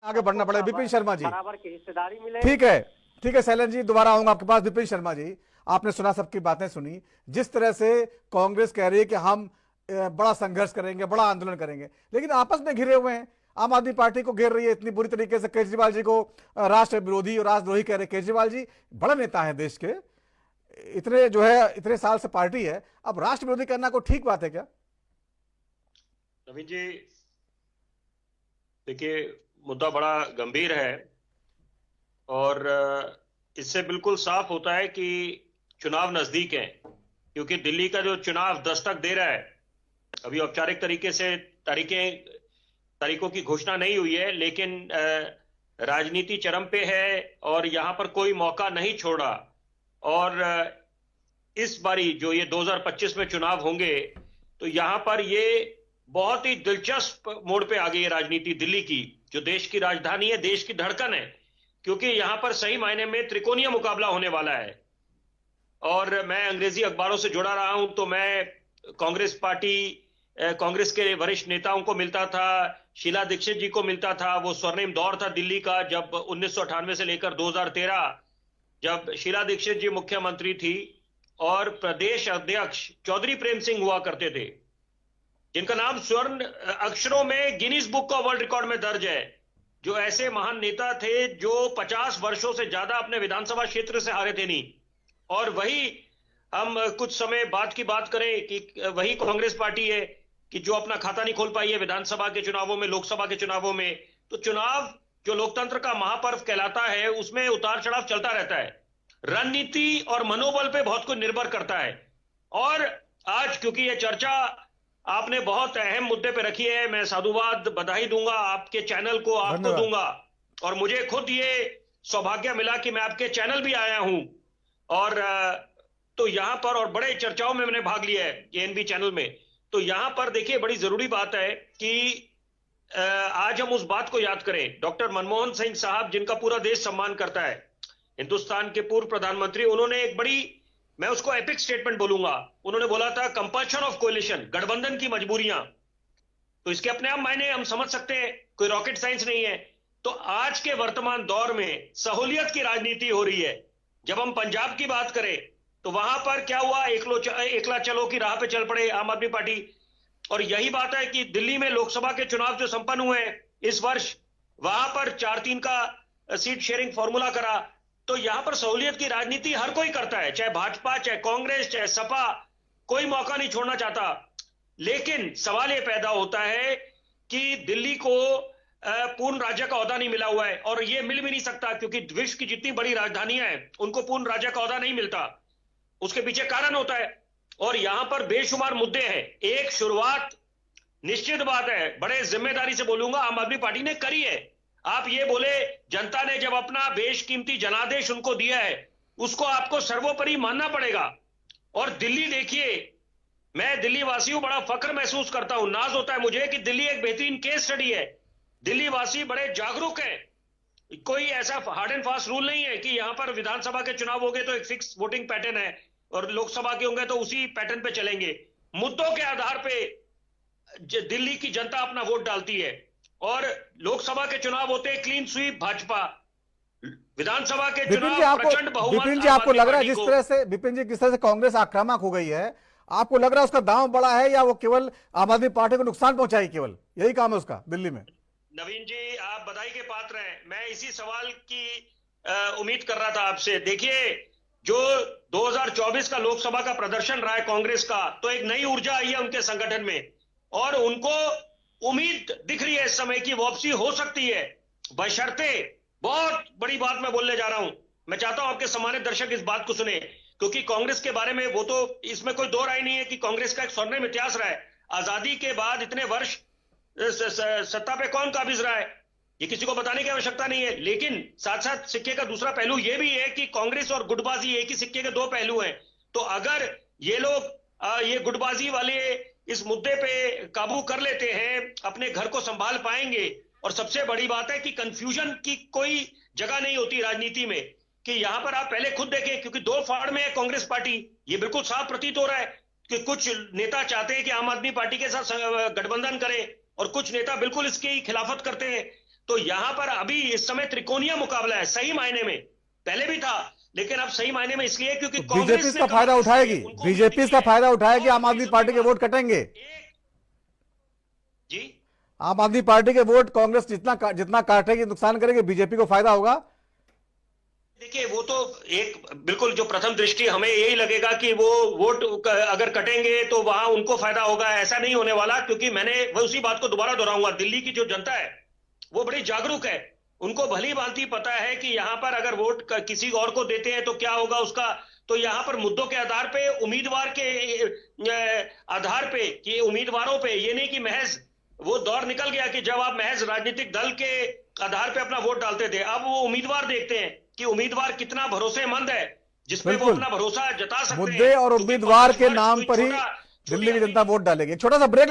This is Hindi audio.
आगे बढ़ना पड़ेगा। विपिन शर्मा जी, बराबर की हिस्सेदारी मिले। ठीक है शैलेंद्र जी, दोबारा आऊंगा आपके पास। विपिन शर्मा जी, आपने सुना, सबकी बातें सुनी, जिस तरह से कांग्रेस कह रही है कि हम बड़ा संघर्ष करेंगे, बड़ा आंदोलन करेंगे, लेकिन आपस में घिरे हुए हैं। आम आदमी पार्टी को घेर रही है इतनी बुरी तरीके से, केजरीवाल जी को राष्ट्र विरोधी और राष्ट्रद्रोही कह रहे। केजरीवाल जी बड़े नेता हैं देश के, इतने जो है इतने साल से पार्टी है, अब राष्ट्र विरोधी करना कोई ठीक बात है क्या? नवीन जी, देखिए, मुद्दा बड़ा गंभीर है और इससे बिल्कुल साफ होता है कि चुनाव नजदीक है, क्योंकि दिल्ली का जो चुनाव दस्तक दे रहा है, अभी औपचारिक तरीके से तारीखों की घोषणा नहीं हुई है, लेकिन राजनीति चरम पे है और यहां पर कोई मौका नहीं छोड़ा। और इस बारी जो ये 2025 में चुनाव होंगे, तो यहां पर ये बहुत ही दिलचस्प मोड़ पे आ गई है राजनीति दिल्ली की, जो देश की राजधानी है, देश की धड़कन है, क्योंकि यहां पर सही मायने में त्रिकोणीय मुकाबला होने वाला है। और मैं अंग्रेजी अखबारों से जुड़ा रहा हूं, तो मैं कांग्रेस के वरिष्ठ नेताओं को मिलता था, शीला दीक्षित जी को मिलता था। वो स्वर्णिम दौर था दिल्ली का, जब 1998 से लेकर 2013, जब शीला दीक्षित जी मुख्यमंत्री थी और प्रदेश अध्यक्ष चौधरी प्रेम सिंह हुआ करते थे, जिनका नाम स्वर्ण अक्षरों में Guinness book of world record में दर्ज है, जो ऐसे महान नेता थे जो 50 वर्षों से ज्यादा अपने विधानसभा क्षेत्र से हारे थे नहीं। और वही हम कुछ समय बाद की बात करें कि वही कांग्रेस पार्टी है कि जो अपना खाता नहीं खोल पाई है विधानसभा के चुनावों में, लोकसभा के चुनावों में। तो चुनाव जो लोकतंत्र का महापर्व कहलाता है, उसमें उतार चढ़ाव चलता रहता है। रणनीति और मनोबल पे बहुत कुछ निर्भर करता है। और आज क्योंकि ये चर्चा आपने बहुत अहम मुद्दे पे रखी है, मैं साधुवाद बधाई दूंगा आपके चैनल को, आपको दूंगा। और मुझे खुद ये सौभाग्य मिला कि मैं आपके चैनल भी आया हूं, और तो यहां पर और बड़े चर्चाओं में मैंने भाग लिया है एएनबी चैनल में। तो यहां पर देखिए, बड़ी जरूरी बात है कि आज हम उस बात को याद करें। डॉक्टर मनमोहन सिंह साहब, जिनका पूरा देश सम्मान करता है, हिंदुस्तान के पूर्व प्रधानमंत्री, उन्होंने एक बड़ी, मैं उसको एपिक स्टेटमेंट बोलूंगा, उन्होंने बोला था कंपल्शन ऑफ कोलिशन, गठबंधन की मजबूरियां। तो इसके अपने आप मायने हम समझ सकते हैं, कोई रॉकेट साइंस नहीं है। तो आज के वर्तमान दौर में सहूलियत की राजनीति हो रही है। जब हम पंजाब की बात करें, तो वहां पर क्या हुआ, एकला चलो की राह पे चल पड़े आम आदमी पार्टी। और यही बात है कि दिल्ली में लोकसभा के चुनाव जो संपन्न हुए इस वर्ष, वहां पर 4-3 का सीट शेयरिंग फॉर्मूला करा। तो यहां पर सहूलियत की राजनीति हर कोई करता है, चाहे भाजपा, चाहे कांग्रेस, चाहे सपा, कोई मौका नहीं छोड़ना चाहता। लेकिन सवाल यह पैदा होता है कि दिल्ली को पूर्ण राज्य का ओहदा नहीं मिला हुआ है, और यह मिल भी नहीं सकता, क्योंकि विश्व की जितनी बड़ी राजधानियां हैं उनको पूर्ण राज्य का ओहदा नहीं मिलता। उसके पीछे कारण होता है, और यहां पर बेशुमार मुद्दे हैं। एक शुरुआत निश्चित बात है, बड़े जिम्मेदारी से बोलूंगा, आम आदमी पार्टी ने करी है। आप ये बोले, जनता ने जब अपना बेशकीमती जनादेश उनको दिया है, उसको आपको सर्वोपरि मानना पड़ेगा। और दिल्ली देखिए, मैं दिल्ली वासी हूं, बड़ा फख्र महसूस करता हूं, नाज होता है मुझे कि दिल्ली एक बेहतरीन केस स्टडी है। दिल्ली वासी बड़े जागरूक हैं। कोई ऐसा हार्ड एंड फास्ट रूल नहीं है कि यहां पर विधानसभा के चुनाव हो गए तो एक फिक्स वोटिंग पैटर्न है, और लोकसभा के होंगे तो उसी पैटर्न पे चलेंगे। मुद्दों के आधार पे दिल्ली की जनता अपना वोट डालती है। और लोकसभा के चुनाव होते हैं क्लीन स्वीप भाजपा, विधानसभा के चुनाव प्रचंड बहुमत। विपिन जी, आपको लग रहा है जिस तरह से, विपिन जी, किस तरह से कांग्रेस आक्रामक हो गई है, आपको लग रहा है उसका दांव बड़ा है, या वो केवल आम आदमी पार्टी को नुकसान पहुंचाई, केवल यही काम है उसका दिल्ली में? नवीन जी, आप बधाई के पात्र हैं। मैं इसी सवाल की उम्मीद कर रहा था आपसे। देखिए, जो 2024 का लोकसभा का प्रदर्शन रहा है कांग्रेस का, तो एक नई ऊर्जा आई है उनके संगठन में, और उनको उम्मीद दिख रही है इस समय की वापसी हो सकती है, बशर्ते, बहुत बड़ी बात मैं बोलने जा रहा हूं, मैं चाहता हूं आपके सम्मानित दर्शक इस बात को सुने, क्योंकि कांग्रेस के बारे में, वो तो इसमें कोई दो राय नहीं है कि कांग्रेस का एक स्वर्णिम इतिहास रहा है। आजादी के बाद इतने वर्ष सत्ता पे कौन काबिज रहा है, ये किसी को बताने की आवश्यकता नहीं है। लेकिन साथ साथ सिक्के का दूसरा पहलू यह भी है कि कांग्रेस और गुटबाजी एक ही सिक्के के दो पहलू हैं। तो अगर ये लोग ये गुटबाजी वाले इस मुद्दे पे काबू कर लेते हैं, अपने घर को संभाल पाएंगे। और सबसे बड़ी बात है कि कंफ्यूजन की कोई जगह नहीं होती राजनीति में, कि यहां पर आप पहले खुद देखें, क्योंकि दो फाड़ में है कांग्रेस पार्टी, ये बिल्कुल साफ प्रतीत हो रहा है कि कुछ नेता चाहते हैं कि आम आदमी पार्टी के साथ गठबंधन करें, और कुछ नेता बिल्कुल इसकी खिलाफत करते हैं। तो यहां पर अभी इस समय त्रिकोणीय मुकाबला है सही मायने में, पहले भी था लेकिन अब सही मायने में इसलिए क्योंकि बीजेपी कांग्रेस इसका ने फायदा कहा उठाएगी, उनको बीजेपी इसका फायदा उठाएगी, आम आदमी पार्टी के वोट कटेंगे। जी आम आदमी पार्टी के वोट कांग्रेस जितना काटेगी, नुकसान करेगी, बीजेपी को फायदा होगा। देखिए वो तो एक बिल्कुल जो प्रथम दृष्टि हमें यही लगेगा कि वो वोट अगर कटेंगे तो वहां उनको फायदा होगा, ऐसा नहीं होने वाला। क्योंकि मैंने वो उसी बात को दोबारा दोहराऊंगा, दिल्ली की जो जनता है वो बड़ी जागरूक है, उनको भली भांति पता है कि यहां पर अगर वोट किसी और को देते हैं तो क्या होगा उसका। तो यहां पर मुद्दों के आधार पे, उम्मीदवार के आधार पे, कि उम्मीदवारों पे, ये नहीं कि महज वो दौर निकल गया कि जब आप महज राजनीतिक दल के आधार पे अपना वोट डालते थे। अब वो उम्मीदवार देखते हैं कि उम्मीदवार कितना भरोसेमंद है, जिसपे वो अपना भरोसा जता सकते हैं। मुद्दे और क्योंकि उम्मीदवार 5 के वर्ष नाम कोई पर ही छोटा दिल्ली की जनता वोट डालेगी। छोटा सा ब्रेक